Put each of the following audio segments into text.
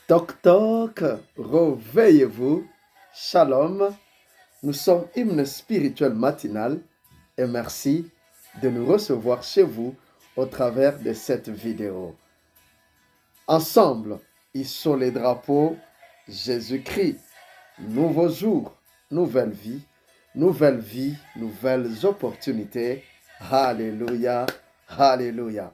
Toc toc, réveillez-vous. Shalom. Nous sommes hymne spirituel matinal et merci de nous recevoir chez vous au travers de cette vidéo. Ensemble, hissons les drapeaux Jésus-Christ. Nouveau jour, nouvelle vie, nouvelles opportunités. Alléluia, alléluia.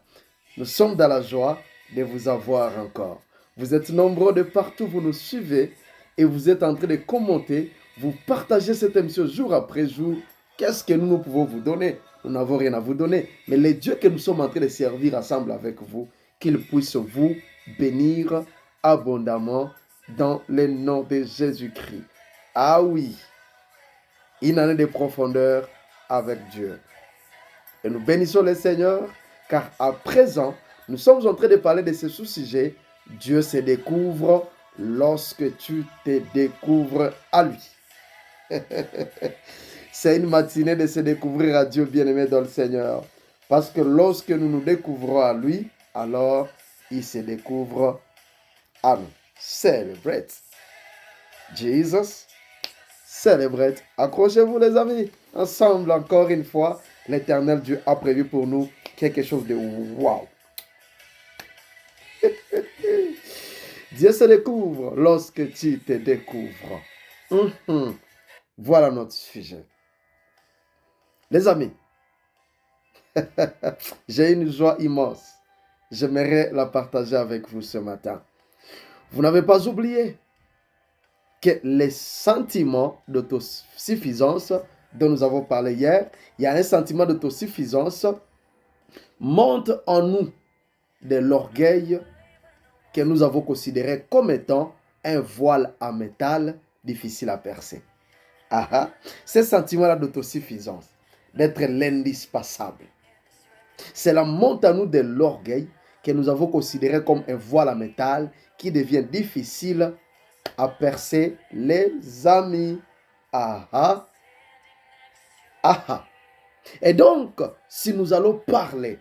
Nous sommes dans la joie de vous avoir encore. Vous êtes nombreux de partout, vous nous suivez et vous êtes en train de commenter, vous partagez cette émission jour après jour. Qu'est-ce que nous pouvons vous donner? Nous n'avons rien à vous donner. Mais les dieux que nous sommes en train de servir ensemble avec vous, qu'ils puissent vous bénir abondamment dans le nom de Jésus-Christ. Ah oui, une année de profondeur avec Dieu. Et nous bénissons le Seigneur, car à présent, nous sommes en train de parler de ce sous-sujet. Dieu se découvre lorsque tu te découvres à lui. C'est une matinée de se découvrir à Dieu, bien-aimé dans le Seigneur. Parce que lorsque nous nous découvrons à lui, alors il se découvre à nous. Celebrate. Jesus. Celebrate. Accrochez-vous les amis. Ensemble, encore une fois, l'Éternel Dieu a prévu pour nous quelque chose de wow. Dieu se découvre lorsque tu te découvres. Voilà notre sujet. Les amis, j'ai une joie immense. J'aimerais la partager avec vous ce matin. Vous n'avez pas oublié que les sentiments d'autosuffisance dont nous avons parlé hier, il y a un sentiment d'autosuffisance, monte en nous de l'orgueil que nous avons considéré comme étant un voile à métal difficile à percer. Ce sentiment-là d'autosuffisance, d'être l'indispensable, cela monte à nous de l'orgueil que nous avons considéré comme un voile à métal qui devient difficile à percer, les amis. Et donc, si nous allons parler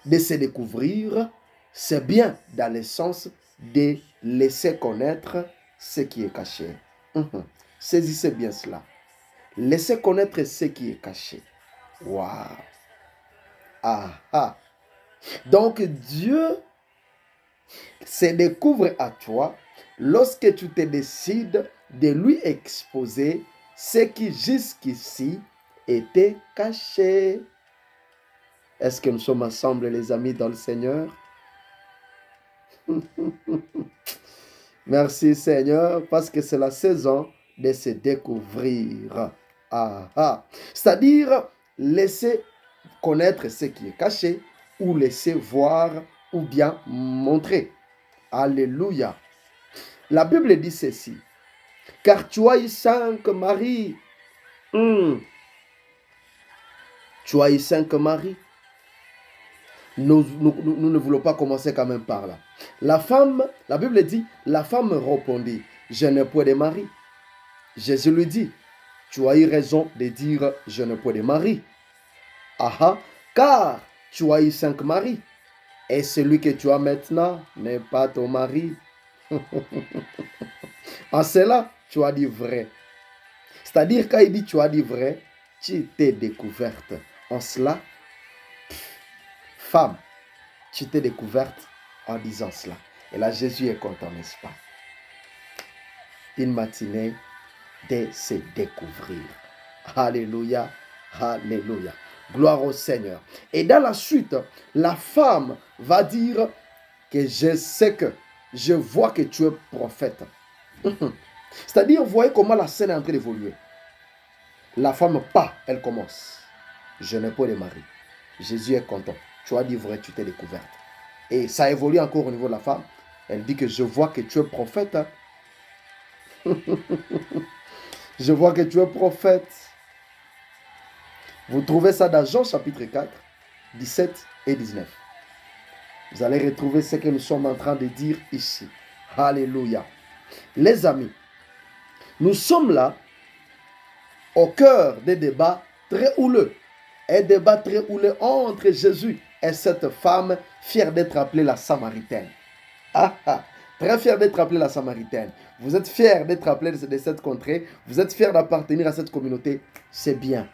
de se découvrir, c'est bien dans le sens de laisser connaître ce qui est caché. Saisissez bien cela. Laissez connaître ce qui est caché. Waouh! Donc, Dieu se découvre à toi lorsque tu te décides de lui exposer ce qui jusqu'ici était caché. Est-ce que nous sommes ensemble, les amis, dans le Seigneur? Merci, Seigneur, parce que c'est la saison de se découvrir. C'est-à-dire, laisser connaître ce qui est caché ou laisser voir ou bien montrer. Alléluia. La Bible dit ceci. Car tu as eu 5 maris. Tu as eu 5 maris. Nous ne voulons pas commencer quand même par là. La Bible dit, la femme répondit, je n'ai point de mari. Jésus lui dit, tu as eu raison de dire, je n'ai point de mari. Car tu as eu 5 maris. Et celui que tu as maintenant n'est pas ton mari. En cela, tu as dit vrai. C'est-à-dire, quand il dit tu as dit vrai, tu t'es découverte. En cela, femme, tu t'es découverte en disant cela. Et là, Jésus est content, n'est-ce pas? Une matinée de se découvrir. Alléluia, alléluia. Gloire au Seigneur. Et dans la suite, la femme va dire que je vois que tu es prophète. C'est-à-dire, vous voyez comment la scène est en train d'évoluer. La femme, elle commence. Je n'ai pas de mari. Jésus est content. Tu as dit vrai, tu t'es découverte. Et ça évolue encore au niveau de la femme. Elle dit que je vois que tu es prophète. Je vois que tu es prophète. Vous trouvez ça dans Jean chapitre 4, 17 et 19. Vous allez retrouver ce que nous sommes en train de dire ici. Alléluia. Les amis, nous sommes là au cœur des débats très houleux. Un débat très houleux entre Jésus et cette femme fière d'être appelée la Samaritaine. Très fière d'être appelée la Samaritaine. Vous êtes fière d'être appelée de cette contrée. Vous êtes fière d'appartenir à cette communauté. C'est bien.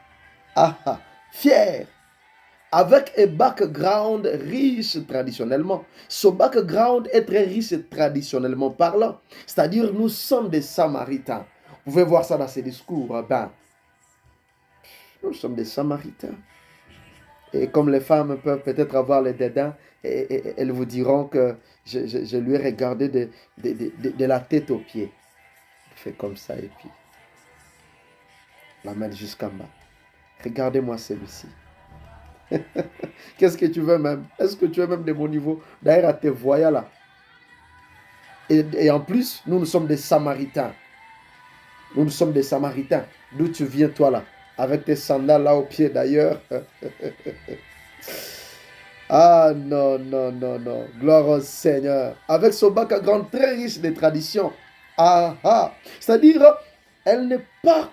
Ah ah, fier. Avec un background riche traditionnellement. Ce background est très riche traditionnellement parlant. C'est-à-dire, nous sommes des Samaritains. Vous pouvez voir ça dans ces discours. Ben, nous sommes des Samaritains. Et comme les femmes peuvent peut-être avoir les dédains, et elles vous diront que je lui ai regardé de la tête aux pieds. Fait comme ça et puis la main jusqu'en bas. Regardez-moi celui-ci. Qu'est-ce que tu veux même? Est-ce que tu veux même de mon niveau? D'ailleurs, à te voyant là. Et en plus, nous sommes des Samaritains. Nous sommes des Samaritains. D'où tu viens toi là? Avec tes sandales là aux pieds d'ailleurs. Ah non, non, non, non. Gloire au Seigneur. Avec son background très riche de traditions. Ah ah. C'est-à-dire, elle n'est pas,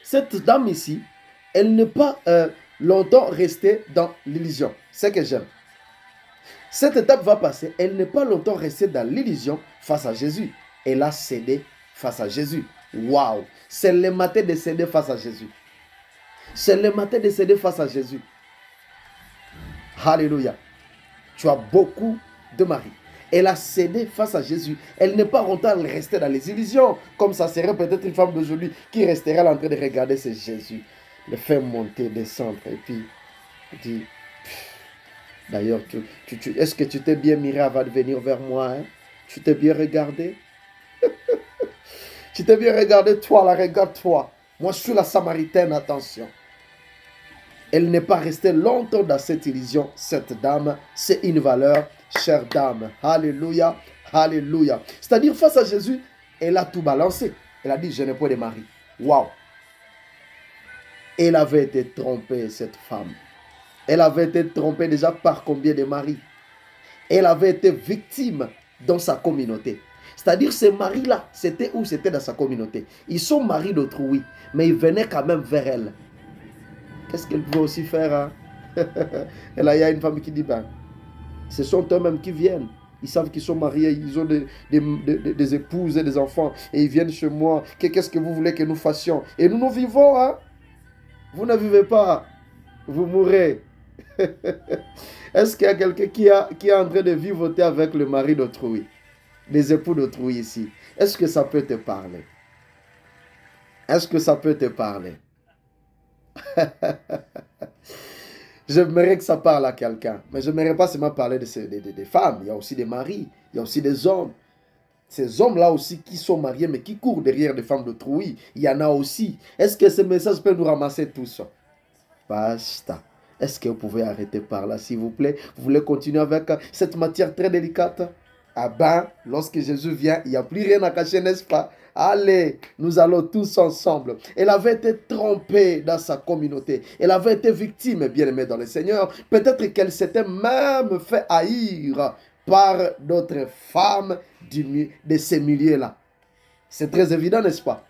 cette dame ici, elle n'est pas longtemps restée dans l'illusion. C'est ce que j'aime. Cette étape va passer. Elle n'est pas longtemps restée dans l'illusion face à Jésus. Elle a cédé face à Jésus. Waouh. C'est le matin de céder face à Jésus. C'est le matin de céder face à Jésus. Alléluia. Tu as beaucoup de maris. Elle a cédé face à Jésus. Elle n'est pas contente de rester dans les illusions. Comme ça serait peut-être une femme d'aujourd'hui qui resterait là en train de regarder ce Jésus. Le faire monter, descendre. Et puis, dit, d'ailleurs, est-ce que tu t'es bien miré avant de venir vers moi? Hein? Tu t'es bien regardé? Tu t'es bien regardé, toi, là, regarde-toi. Moi, je suis la Samaritaine, attention. Elle n'est pas restée longtemps dans cette illusion. Cette dame, c'est une valeur, chère dame. Alléluia, alléluia. C'est-à-dire, face à Jésus, elle a tout balancé. Elle a dit, je n'ai pas de mari. Waouh. Elle avait été trompée, cette femme. Elle avait été trompée déjà par combien de maris? Elle avait été victime dans sa communauté. C'est-à-dire, ces maris-là, c'était où? C'était dans sa communauté. Ils sont maris d'autrui, mais ils venaient quand même vers elle. Qu'est-ce qu'elle pouvait aussi faire? Hein? Et là, il y a une femme qui dit, ben, ce sont eux-mêmes qui viennent. Ils savent qu'ils sont mariés, ils ont des épouses et des enfants. Et ils viennent chez moi. Qu'est-ce que vous voulez que nous fassions? Et nous vivons. Hein? Vous ne vivez pas. Vous mourrez. Est-ce qu'il y a quelqu'un qui est en train de vivoter avec le mari d'autrui? Les époux d'autrui ici. Est-ce que ça peut te parler? Est-ce que ça peut te parler? J'aimerais que ça parle à quelqu'un. Mais je n'aimerais pas seulement parler des femmes. Il y a aussi des maris. Il y a aussi des hommes. Ces hommes-là aussi qui sont mariés mais qui courent derrière des femmes d'autrui. Il y en a aussi. Est-ce que ce message peut nous ramasser tous? Basta. Est-ce que vous pouvez arrêter par là, s'il vous plaît? Vous voulez continuer avec cette matière très délicate? Ah ben, lorsque Jésus vient, il n'y a plus rien à cacher, n'est-ce pas? Allez, nous allons tous ensemble. Elle avait été trompée dans sa communauté. Elle avait été victime, bien-aimée dans le Seigneur. Peut-être qu'elle s'était même fait haïr par d'autres femmes de ces milieux-là. C'est très évident, n'est-ce pas?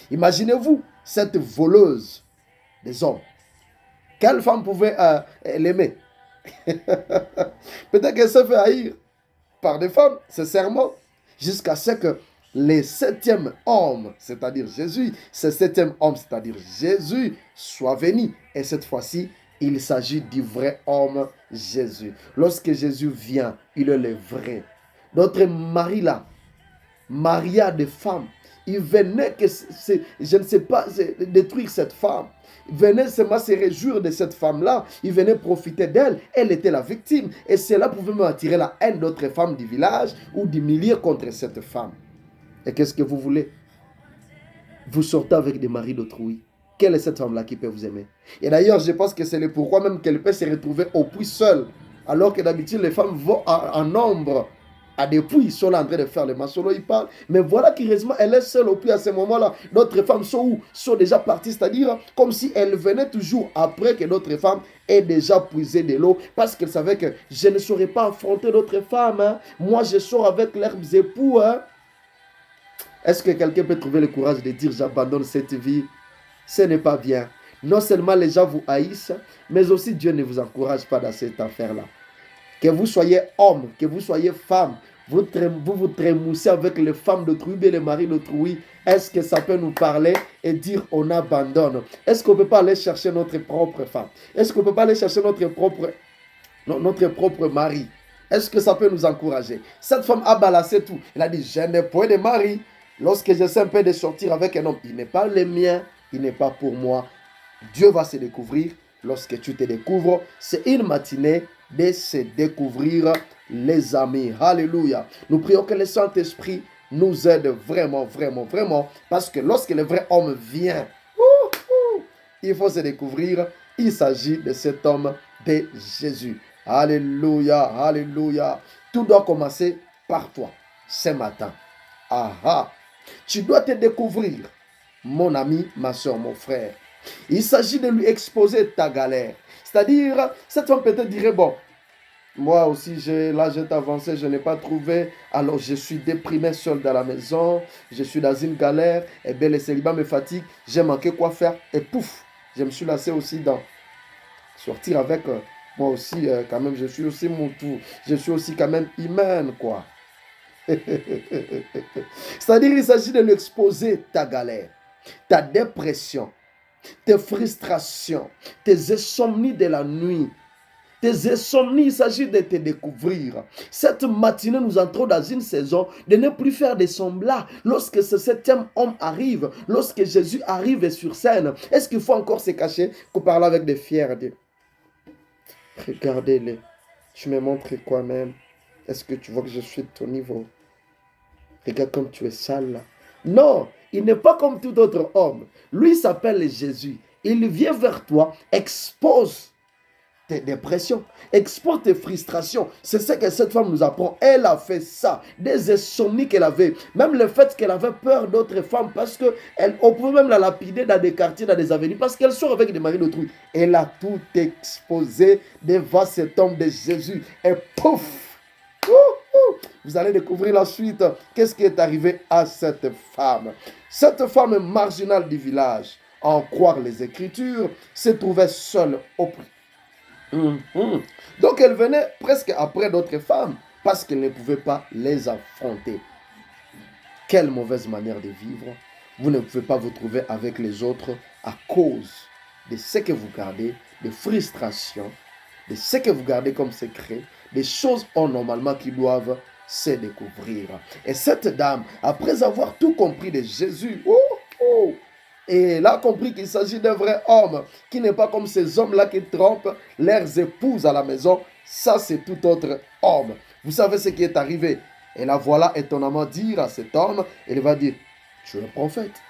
Imaginez-vous cette voleuse des hommes. Quelle femme pouvait l'aimer? Peut-être qu'elle s'est fait haïr par des femmes, sincèrement, jusqu'à ce que le septième homme, c'est-à-dire Jésus, ce septième homme, c'est-à-dire Jésus, soit venu. Et cette fois-ci, il s'agit du vrai homme Jésus. Lorsque Jésus vient, il est le vrai. Notre mari là, Maria de femmes, il venait que, je ne sais pas, détruire cette femme. Il venait seulement se réjouir de cette femme-là. Il venait profiter d'elle. Elle était la victime. Et cela pouvait me attirer la haine d'autres femmes du village ou du milieu contre cette femme. Et qu'est-ce que vous voulez? Vous sortez avec des maris d'autrui. Quelle est cette femme-là qui peut vous aimer? Et d'ailleurs, je pense que c'est le pourquoi même qu'elle peut se retrouver au puits seule. Alors que d'habitude, les femmes vont en nombre à des puits. Ils sont là en train de faire le masolo, ils parlent. Mais voilà qu'heureusement, elle est seule au puits à ce moment-là. D'autres femmes sont où? Sont déjà parties, c'est-à-dire comme si elles venaient toujours après que d'autres femmes aient déjà puisé de l'eau. Parce qu'elles savaient que je ne saurais pas affronter d'autres femmes. Hein. Moi, je sors avec leurs époux. Hein. Est-ce que quelqu'un peut trouver le courage de dire j'abandonne cette vie? Ce n'est pas bien. Non seulement les gens vous haïssent, mais aussi Dieu ne vous encourage pas dans cette affaire-là. Que vous soyez homme, que vous soyez femme, vous trémoussez avec les femmes d'autrui et les maris d'autrui. Est-ce que ça peut nous parler et dire on abandonne? Est-ce qu'on ne peut pas aller chercher notre propre femme? Est-ce qu'on ne peut pas aller chercher notre propre mari? Est-ce que ça peut nous encourager? Cette femme a balancé tout. Elle a dit, je n'ai point de mari. Lorsque j'essaie un peu de sortir avec un homme, il n'est pas le mien, il n'est pas pour moi. Dieu va se découvrir. Lorsque tu te découvres, c'est une matinée de se découvrir, les amis. Alléluia. Nous prions que le Saint-Esprit nous aide vraiment, vraiment, vraiment. Parce que lorsque le vrai homme vient, il faut se découvrir. Il s'agit de cet homme de Jésus. Alléluia, alléluia. Tout doit commencer par toi ce matin. Aha. Tu dois te découvrir, mon ami, ma soeur, mon frère. Il s'agit de lui exposer ta galère. C'est-à-dire, cette femme peut-être dirait, bon, moi aussi, l'âge est avancé, je n'ai pas trouvé, alors je suis déprimé seul dans la maison, je suis dans une galère, et bien le célibat me fatigue, j'ai manqué quoi faire, et pouf, je me suis lassé aussi dans sortir avec, moi aussi, quand même, je suis aussi mon tour, je suis aussi quand même humaine, quoi. C'est-à-dire, il s'agit de lui exposer ta galère, ta dépression, tes frustrations, tes insomnies de la nuit, tes insomnies, il s'agit de te découvrir. Cette matinée, nous entrons dans une saison de ne plus faire des semblants. Lorsque ce septième homme arrive, lorsque Jésus arrive sur scène, est-ce qu'il faut encore se cacher pour parler avec des fiers? Regardez-les, tu me montres quoi même? Est-ce que tu vois que je suis de ton niveau? Regarde comme tu es sale là. Non, il n'est pas comme tout autre homme. Lui s'appelle Jésus. Il vient vers toi, expose tes dépressions, expose tes frustrations. C'est ce que cette femme nous apprend. Elle a fait ça. Des insomnies qu'elle avait. Même le fait qu'elle avait peur d'autres femmes parce qu'on pouvait même la lapider dans des quartiers, dans des avenues parce qu'elle sort avec des maris d'autrui. Elle a tout exposé devant cet homme de Jésus. Et pouf! Vous allez découvrir la suite. Qu'est-ce qui est arrivé à cette femme? Cette femme marginale du village, à en croire les Écritures, se trouvait seule au prix. Donc elle venait presque après d'autres femmes parce qu'elle ne pouvait pas les affronter. Quelle mauvaise manière de vivre. Vous ne pouvez pas vous trouver avec les autres à cause de ce que vous gardez, de frustration, de ce que vous gardez comme secret, des choses normalement qui doivent se découvrir. Et cette dame, après avoir tout compris de Jésus, et elle a compris qu'il s'agit d'un vrai homme, qui n'est pas comme ces hommes-là qui trompent leurs épouses à la maison. Ça, c'est tout autre homme. Vous savez ce qui est arrivé. Et la voilà étonnamment dire à cet homme, elle va dire, tu es prophète.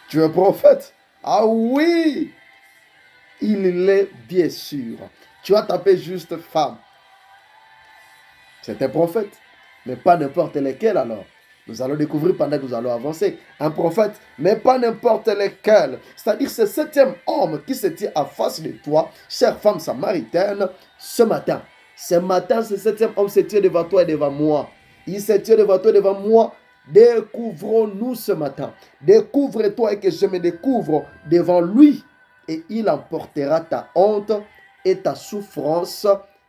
Tu es prophète. Ah oui, il l'est bien sûr. Tu as tapé juste femme. C'était prophète, mais pas n'importe lequel alors. Nous allons découvrir pendant que nous allons avancer. Un prophète, mais pas n'importe lequel. C'est-à-dire ce septième homme qui se tient en face de toi, chère femme samaritaine, ce matin. Ce matin, ce septième homme se tient devant toi et devant moi. Il se tient devant toi et devant moi. Découvrons-nous ce matin. Découvre-toi et que je me découvre devant lui. Et il emportera ta honte et ta souffrance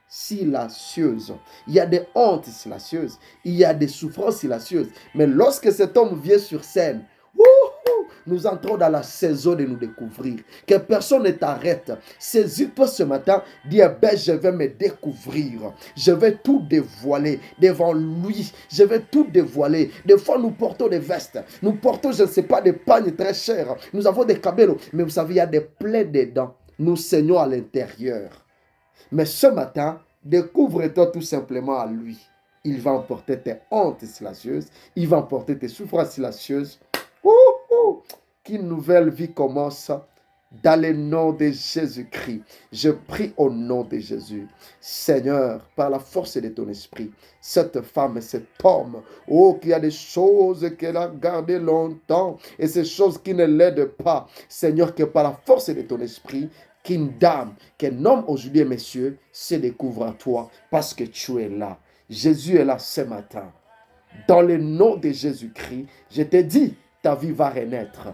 silencieuse. Il y a des hontes silencieuses, il y a des souffrances silencieuses. Mais lorsque cet homme vient sur scène, nous entrons dans la saison de nous découvrir. Que personne ne t'arrête. Saisis-toi ce matin, dis, ben, je vais me découvrir. Je vais tout dévoiler devant lui. Je vais tout dévoiler. Des fois, nous portons des vestes. Nous portons, je ne sais pas, des pagnes très chers. Nous avons des cabellos. Mais vous savez, il y a des plaies dedans. Nous saignons à l'intérieur. Mais ce matin, découvre-toi tout simplement à lui. Il va emporter tes hontes silencieuses. Il va emporter tes souffrances silencieuses. Qu'une nouvelle vie commence dans le nom de Jésus-Christ. Je prie au nom de Jésus. Seigneur, par la force de ton esprit, cette femme et cet homme, qu'il y a des choses qu'elle a gardées longtemps et ces choses qui ne l'aident pas. Seigneur, que par la force de ton esprit, qu'une dame, qu'un homme aujourd'hui, messieurs, se découvre à toi parce que tu es là. Jésus est là ce matin. Dans le nom de Jésus-Christ, je te dis, ta vie va renaître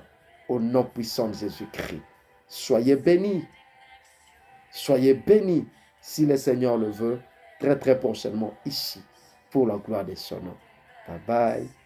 au nom puissant de Jésus-Christ. Soyez bénis. Soyez bénis, si le Seigneur le veut, très très prochainement ici, pour la gloire de son nom. Bye bye.